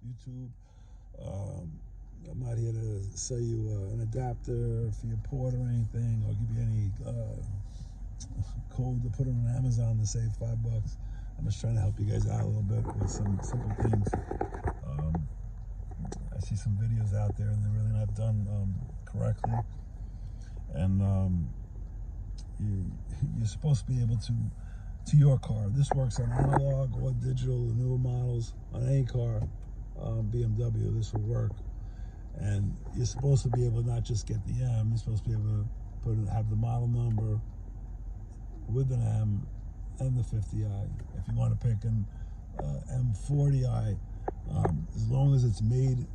YouTube. I'm not here to sell you an adapter for your port or anything, or give you any code to put on Amazon to save $5. I'm just trying to help you guys out a little bit with some simple things. I see some videos out there and they're really not done correctly. And you're supposed to be able to your car. This works on analog or digital, the newer models. On any car, BMW, this will work. And you're supposed to be able to not just get the M, you're supposed to be able to have the model number with an M and the 50i. If you want to pick an M40i, as long as it's made,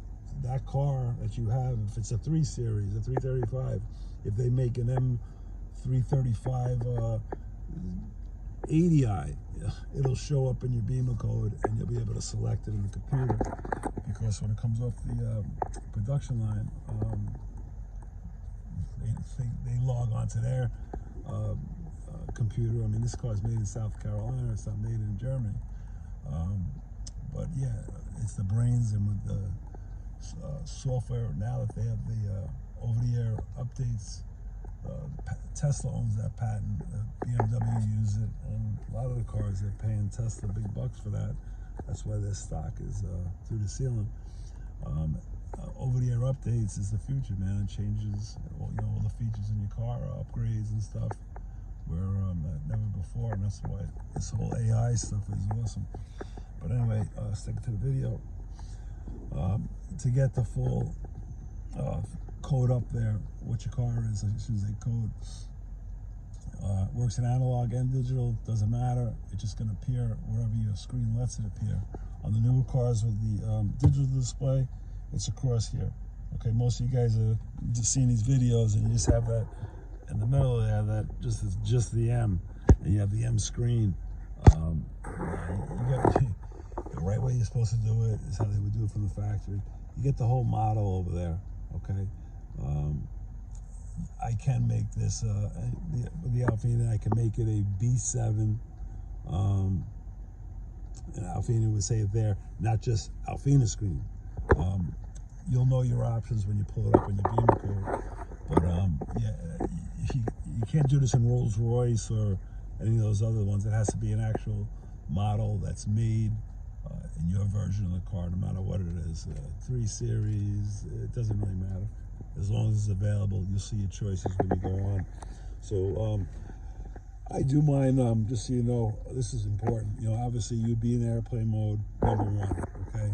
that car that you have, if it's a 3 Series, a 335, if they make an M335 80i, it'll show up in your Beamer code and you'll be able to select it in the computer. Because when it comes off the production line, they log onto their computer. I mean, this car is made in South Carolina, it's not made in Germany. But yeah, it's the brains, and with the software, now that they have the over-the-air updates, Tesla owns that patent, BMW uses it, and a lot of the cars, they're paying Tesla big bucks for that. That's why their stock is through the ceiling. Over-the-air updates is the future, man. It changes all the features in your car, upgrades and stuff, where never before, and that's why this whole AI stuff is awesome. But anyway, sticking to the video, to get the full code up there, what your car is, I should say code. Works in analog and digital, doesn't matter. It's just going to appear wherever your screen lets it appear. On the newer cars with the digital display, it's across here. Okay, most of you guys are just seeing these videos and you just have that in the middle there, that just the M, and you have the M screen. You get the right way you're supposed to do it is how they would do it from the factory. You get the whole model over there. Okay. I can make this with the alpina. I can make it a B7. And alpina would say it there, not just alpina screen. You'll know your options when you pull it up on your Beamer code. But yeah, you can't do this in Rolls Royce or any of those other ones. It has to be an actual model that's made in your version of the car, no matter what it is. 3 Series, it doesn't really matter. As long as it's available, you'll see your choices when you go on. So I do mine, just so you know, this is important. Obviously you'd be in airplane mode, #1, okay?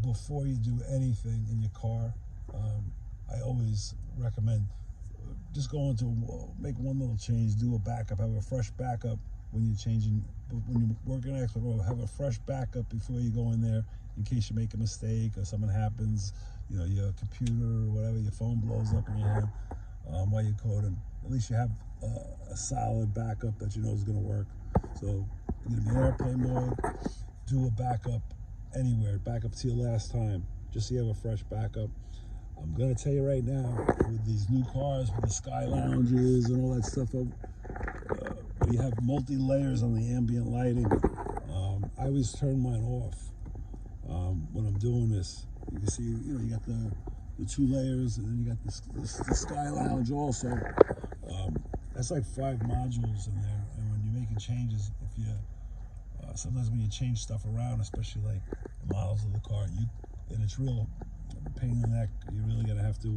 Before you do anything in your car, I always recommend just going to make one little change, do a backup, have a fresh backup when you're changing, when you're working expert mode, have a fresh backup before you go in there in case you make a mistake or something happens. Your computer or whatever, your phone blows up in your hand while you're coding. At least you have a solid backup that you know is going to work. So you're going to be in airplane mode, do a backup anywhere, backup to your last time, just so you have a fresh backup. I'm going to tell you right now, with these new cars, with the sky lounges and all that stuff, we have multi-layers on the ambient lighting. I always turn mine off when I'm doing this. You can see, you got the 2 layers, and then you got the sky lounge also. That's like 5 modules in there. And when you're making changes, if you sometimes when you change stuff around, especially like the models of the car, and it's real pain in the neck. You're really gonna have to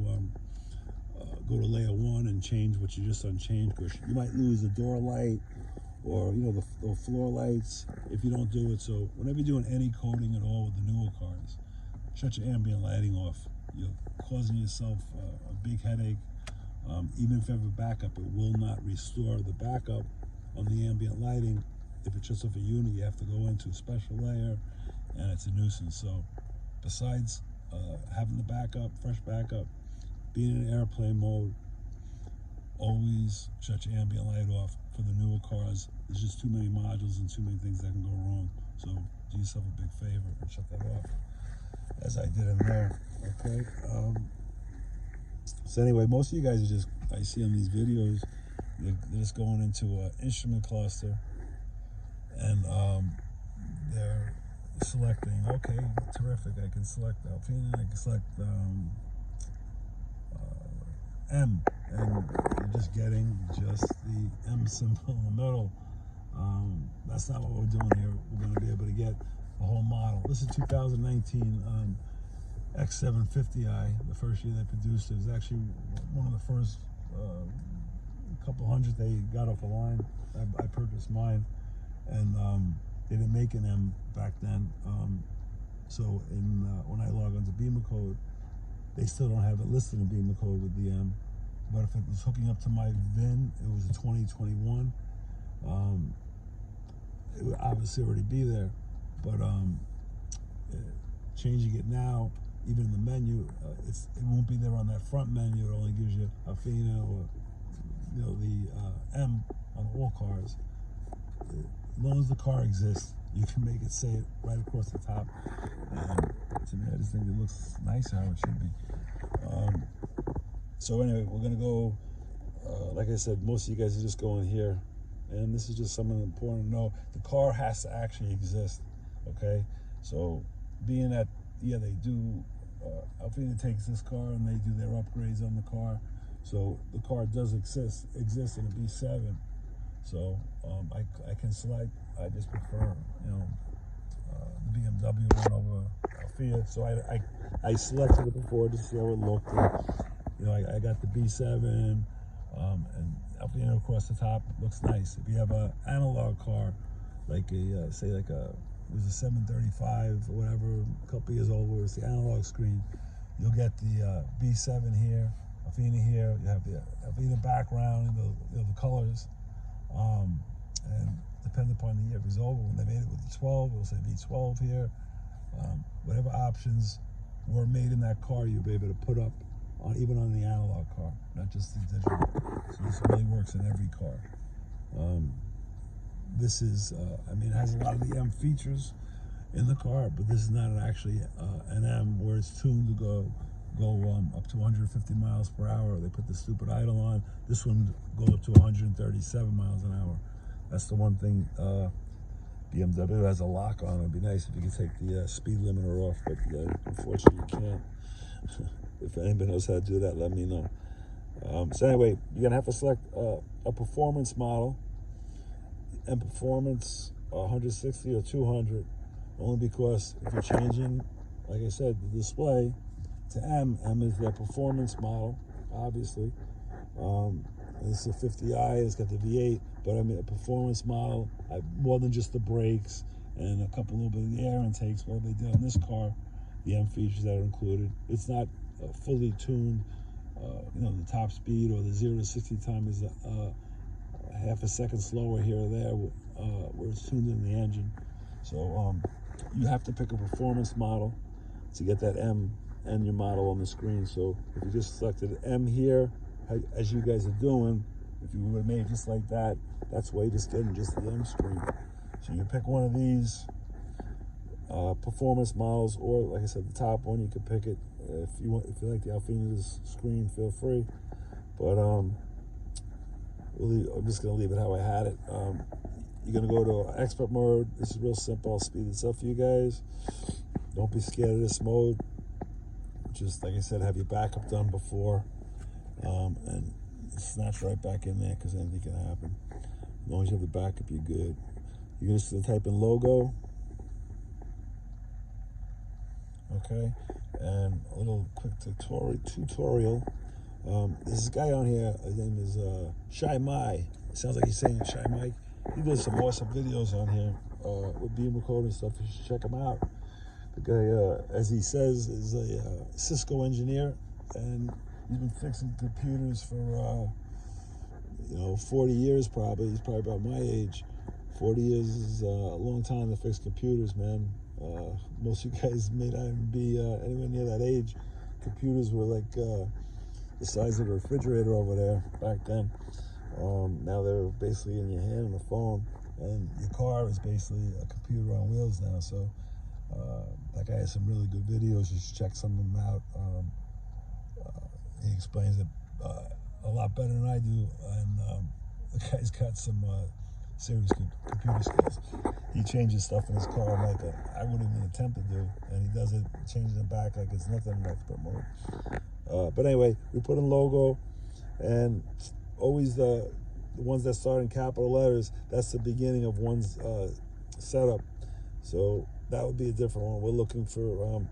go to layer 1 and change what you just unchanged, because you might lose the door light or the floor lights if you don't do it. So whenever you're doing any coding at all with the newer cars, shut your ambient lighting off. You're causing yourself a big headache. Even if you have a backup, it will not restore the backup on the ambient lighting. If it's just off a unit, you have to go into a special layer, and it's a nuisance. So besides having the backup, fresh backup, being in airplane mode, always shut your ambient light off. For the newer cars, there's just too many modules and too many things that can go wrong. So do yourself a big favor and shut that off, as I did in there. Okay. So anyway, most of you guys are just, I see on these videos, they're just going into an instrument cluster, and they're selecting. Okay, terrific. I can select alpina. I can select M, and you're just getting just the M symbol in the middle. That's not what we're doing here. We're going to be able to get the whole model. This is 2019 x7m50i, the first year they produced it. It was actually one of the first couple hundred they got off the line. I purchased mine, and they didn't make an M back then. So when I log onto Beamer Code, they still don't have it listed in Beamer Code with the M. But if it was hooking up to my VIN, it was a 2021. It would obviously already be there. But changing it now, even in the menu, it won't be there on that front menu. It only gives you alpina or the M on all cars. As long as the car exists, you can make it say it right across the top. And to me, I just think it looks nice how it should be. So anyway, we're gonna go. Like I said, most of you guys are just going here, and this is just something important to know. The car has to actually exist. Okay, so being that, yeah, they do. Alpina takes this car and they do their upgrades on the car, so the car does exist in a B7. So I can select. I just prefer the BMW one over Alpina. So I selected it before to see how it looked. And, I got the B7 and Alpina across the top. Looks nice. If you have an analog car, like a say like it was a 735 or whatever, a couple years old, where it's the analog screen, you'll get the B7 here, Alpina here. You have the Alpina background, the colors. And depending upon the year, if it's over, when they made it with the 12, it'll say V12 here. Whatever options were made in that car, you'll be able to put up even on the analog car, not just the digital. So this really works in every car. This is, it has a lot of the M features in the car, but this is not actually an M where it's tuned to go up to 150 miles per hour. They put the stupid idle on. This one goes up to 137 miles an hour. That's the one thing. BMW has a lock on it. It'd be nice if you could take the speed limiter off, but unfortunately you can't. If anybody knows how to do that, let me know. So anyway, you're gonna have to select a performance model, and performance 160 or 200, only because if you're changing, like I said, the display to M is the performance model, obviously. This is a 50i, it's got the V8, but a performance model, more than just the brakes and a little bit of the air intakes, what they did on this car, the M features that are included. It's not fully tuned, the top speed or the 0 to 60 time is half a second slower here or there, where it's tuned in the engine. So you have to pick a performance model to get that M and your model on the screen. So if you just selected M here, as you guys are doing, if you would have made it just like that, that's why you're just getting just the M screen. So you pick one of these performance models, or like I said, the top one, you could pick it. If you like the Alpina's screen, feel free. But I'm just gonna leave it how I had it. You're gonna go to expert mode. This is real simple. I'll speed this up for you guys. Don't be scared of this mode. Just like I said, have your backup done before, and snatch right back in there, because anything can happen. As long as you have the backup, you're good. You're just gonna type in logo. Okay, and a little quick tutorial. There's this guy on here, his name is Shy Mai. It sounds like he's saying Shy Mike. He does some awesome videos on here with Beamer Code and stuff. You should check him out. The guy, as he says, is a Cisco engineer, and he's been fixing computers for 40 years probably. He's probably about my age. 40 years is a long time to fix computers, man. Most of you guys may not even be anywhere near that age. Computers were like the size of a refrigerator over there back then. Now they're basically in your hand on the phone, and your car is basically a computer on wheels now. So that guy has some really good videos. You should check some of them out. He explains it a lot better than I do, and the guy's got some serious computer skills. He changes stuff in his car like I wouldn't even attempt to do, and he does it, changes it back like it's nothing in expert mode. But anyway, we put in logo, and always the ones that start in capital letters, that's the beginning of one's setup. So that would be a different one. We're looking for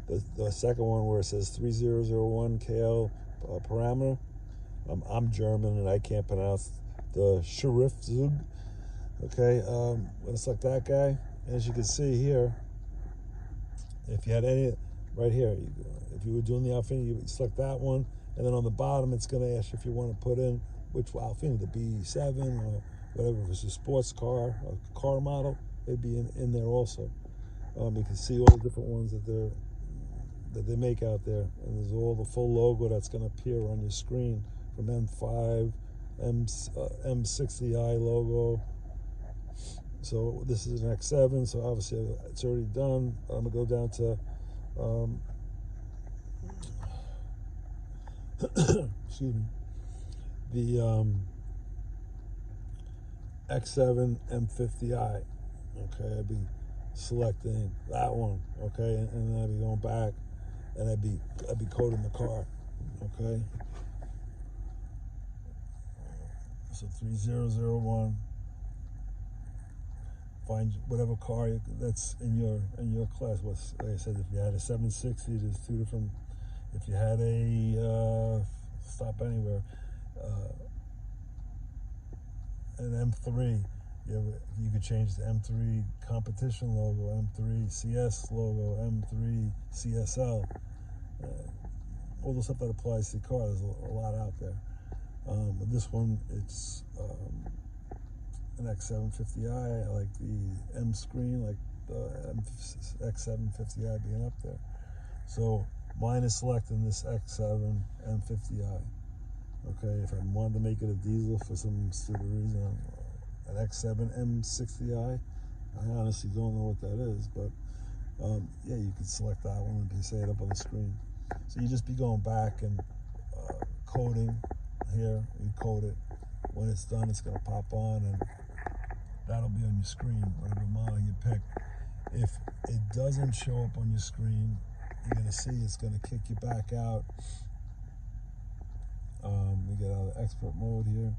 the second one where it says 3001 KL parameter. I'm German and I can't pronounce the Schriftzug. Okay, I'm gonna select that guy. As you can see here, if you had any right here, if you were doing the alpina, you would select that one, and then on the bottom it's gonna ask you if you want to put in which alpina, the B7 or whatever. If it's a sports car, a car model, it'd be in there also. You can see all the different ones that they make out there, and there's all the full logo that's going to appear on your screen from M5, M60i logo. So this is an X7, so obviously it's already done. I'm gonna go down to excuse me, the x7m50i. Okay, I'd be selecting that one. Okay, and then I'd be going back, and I'd be coding the car. Okay, so 3001. Find whatever car that's in your class. Like I said, if you had a 760, there's two different. If you had a stop anywhere, an M3, you could change the M3 competition logo, M3 CS logo, M3 CSL. All the stuff that applies to the car. There's a lot out there. With this one, it's an x750i. I like the M screen, like the x750i being up there. So mine is selecting this x7m50i. Okay, if I wanted to make it a diesel for some stupid reason, an x7m60i, I honestly don't know what that is, but yeah, you could select that one and say it up on the screen. So you just be going back and coding here. You code it. When it's done, it's going to pop on, and that'll be on your screen, whatever model you pick. If it doesn't show up on your screen, you're going to see it's going to kick you back out. We get out of expert mode here.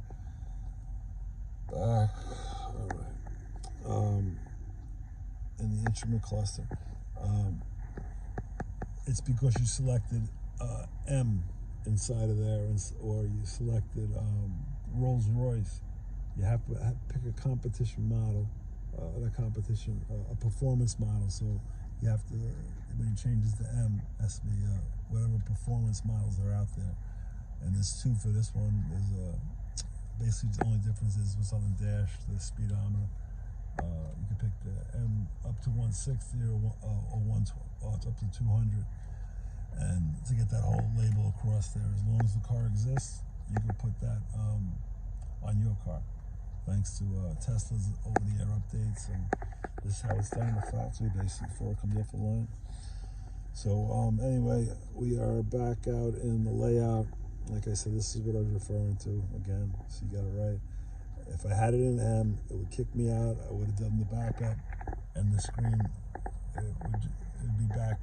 Back. All right. In the instrument cluster. It's because you selected M inside of there, or you selected Rolls Royce. You have to pick a competition model, a performance model. So you have to, when you change this to M, has to be whatever performance models are out there. And there's two for this one. There's basically the only difference is what's on the dash, the speedometer. You can pick the M up to 160 or 112, it's up to 200. And to get that whole label across there, as long as the car exists, you can put that on your car. Thanks to Tesla's over-the-air updates, and this is how it's done in the factory, basically, before it comes off the line. So anyway, we are back out in the layout. Like I said, this is what I was referring to again, so you got it right. If I had it in M, it would kick me out. I would have done the backup, and the screen, it'd be back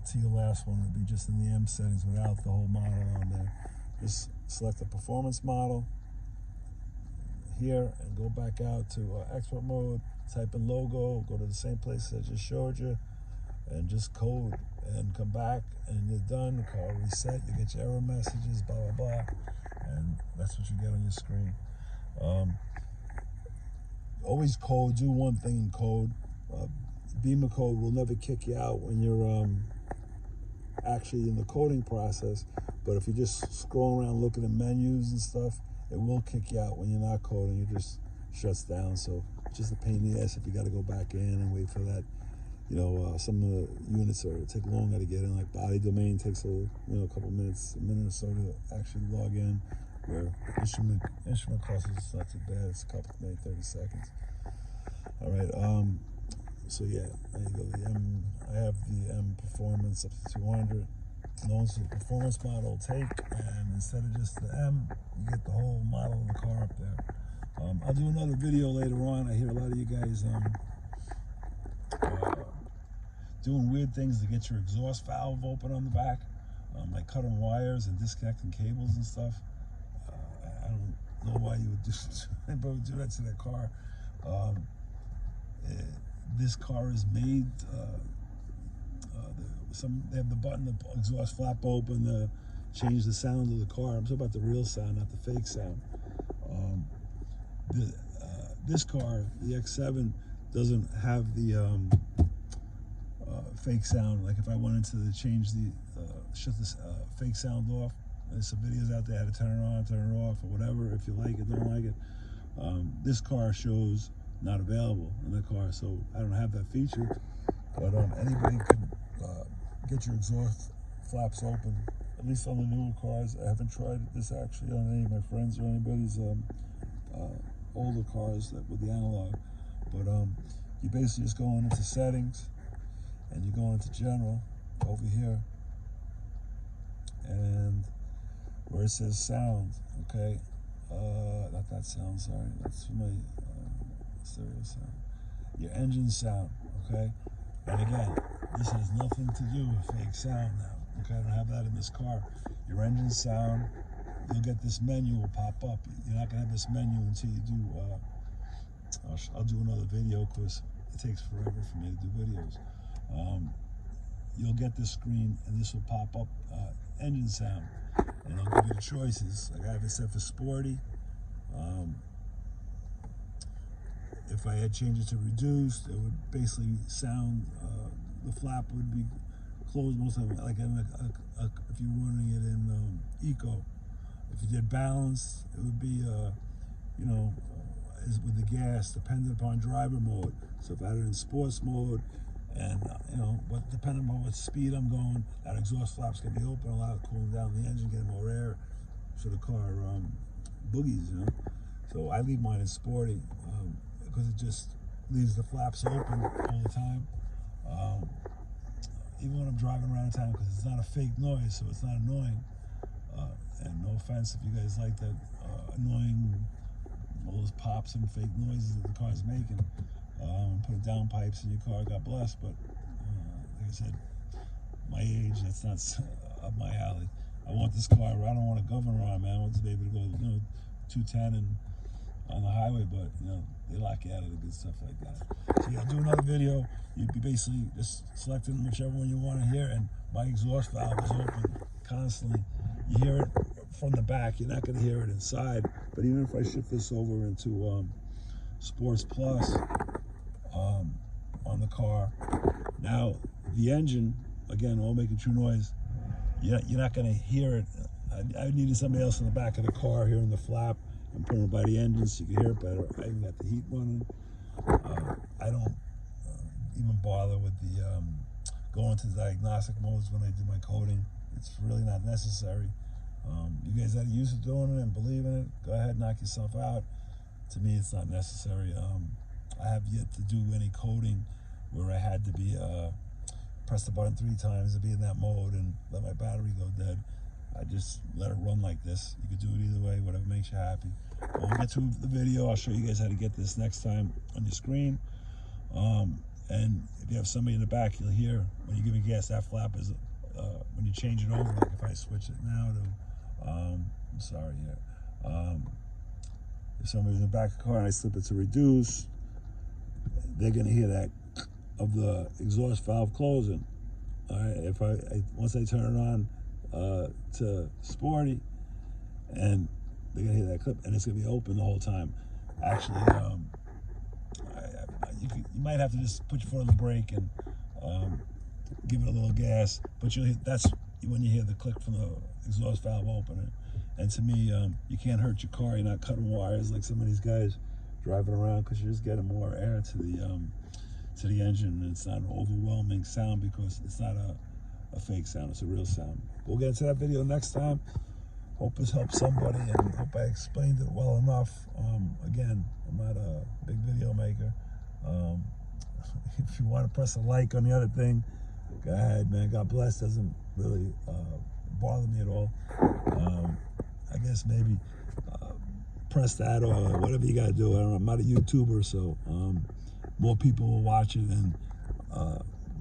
to your last one. It'd be just in the M settings without the whole model on there. Just select the performance model here and go back out to expert mode, type in logo, go to the same place I just showed you, and just code and come back, and you're done. The car reset, you get your error messages, blah blah blah, and that's what you get on your screen. Always code, do one thing in code. Beamer code will never kick you out when you're actually in the coding process, but if you just scroll around looking at menus and stuff, it will kick you out when you're not coding. It just shuts down. So it's just a pain in the ass if you got to go back in and wait for that. You know, some of the units take longer to get in, like body domain takes a couple minutes, a minute or so to actually log in, where instrument clusters, it's not too bad, it's a couple, maybe 30 seconds. All right, so yeah, there you go. I have the M performance up to 200. As long as the performance model will take, and instead of just the M, you get the whole model of the car up there. I'll do another video later on. I hear a lot of you guys doing weird things to get your exhaust valve open on the back, like cutting wires and disconnecting cables and stuff. I don't know why you would do that to their car. This car is made. They have the button, the exhaust flap open, to change the sound of the car. I'm talking about the real sound, not the fake sound. This car, the X7, doesn't have the fake sound. Like if I wanted to change shut this fake sound off, there's some videos out there how to turn it on, turn it off, or whatever. If you like it, don't like it. This car shows not available in the car, so I don't have that feature. But anybody can get your exhaust flaps open, at least on the newer cars. I haven't tried this actually on any of my friends or anybody's older cars with the analog. But you basically just go into settings, and you go into general over here, and where it says sound, okay, not that sound, sorry, that's for my stereo sound, your engine sound, okay. And again, this has nothing to do with fake sound now, okay. I don't have that in this car. Your engine sound, you'll get this menu will pop up. You're not gonna have this menu until you do I'll do another video, because it takes forever for me to do videos. You'll get this screen, and this will pop up engine sound, and I'll give you the choices. Like I have it set for sporty. If I had changed it to reduced, it would basically sound, the flap would be closed most of it, like if you were running it in eco. If you did balanced, it would be, with the gas, dependent upon driver mode. So if I had it in sports mode, and but depending on what speed I'm going, that exhaust flap's gonna be open, allow it cooling down the engine, getting more air, so the car boogies, So I leave mine in sporty, because it just leaves the flaps open all the time. Even when I'm driving around town, because it's not a fake noise, so it's not annoying. And no offense if you guys like that annoying, all those pops and fake noises that the car's making. Putting down pipes in your car, God bless, but like I said, my age, that's not up my alley. I want this car, I don't want a governor on, man. I want to be able to go, 210 and on the highway, but they lock you out of the good stuff like that. So yeah, I'll do another video. You'd be basically just selecting whichever one you want to hear, and my exhaust valve is open constantly. You hear it from the back, you're not going to hear it inside. But even if I shift this over into Sports Plus on the car, now the engine, again, all making true noise, you're not going to hear it. I needed somebody else in the back of the car hearing the flap and putting it by the engine so you can hear it better. I even got the heat running. I don't even bother with the going to the diagnostic modes when I do my coding. It's really not necessary. You guys that are used to doing it and believe in it, go ahead, knock yourself out. To me, it's not necessary. I have yet to do any coding where I had to be press the button 3 times to be in that mode and let my battery go dead. I just let it run like this. You could do it either way, whatever makes you happy. But we'll get to the video. I'll show you guys how to get this next time on your screen. And if you have somebody in the back, you'll hear when you're giving gas, that flap is, when you change it over, like if I switch it now to, I'm sorry here. If somebody's in the back of the car and I slip it to reduce, they're gonna hear that of the exhaust valve closing. All right, if once I turn it on to sporty, and they're gonna hear that clip, and it's gonna be open the whole time. Actually, you might have to just put your foot on the brake and give it a little gas, but that's when you hear the click from the exhaust valve opener. And to me, you can't hurt your car. You're not cutting wires like some of these guys driving around, because you're just getting more air to the engine, and it's not an overwhelming sound because it's not a fake sound, it's a real sound. We'll get into that video next time. Hope this helps somebody, and hope I explained it well enough. Again, I'm not a big video maker. If you want to press a like on the other thing, go ahead, man. God bless. Doesn't really bother me at all. I guess maybe press that or whatever you got to do. I don't know. I'm not a YouTuber, so more people will watch it, and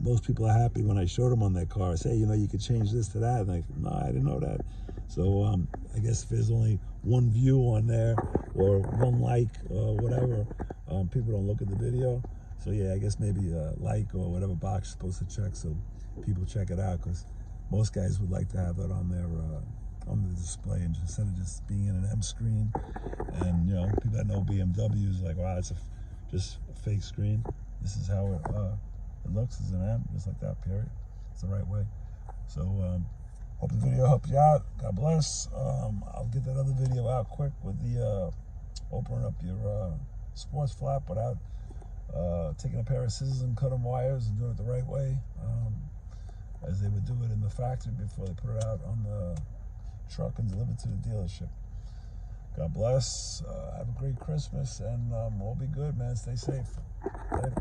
most people are happy when I showed them on that car. I say, you know, you could change this to that. And like, no, I didn't know that. So I guess if there's only one view on there or one like or whatever, people don't look at the video. So yeah, I guess maybe a like or whatever box you're supposed to check so people check it out, because most guys would like to have that on their on the display, and instead of just being in an M screen. And you know, people that know BMWs like, wow, it's just a fake screen. This is how it looks as an M, just like that, period. It's the right way. So hope the video helped you out. God bless. I'll get that other video out quick with the opening up your sports flap without taking a pair of scissors and cutting wires and doing it the right way, as they would do it in the factory before they put it out on the truck and deliver it to the dealership. God bless. Have a great Christmas, and we'll be good, man. Stay safe. Later.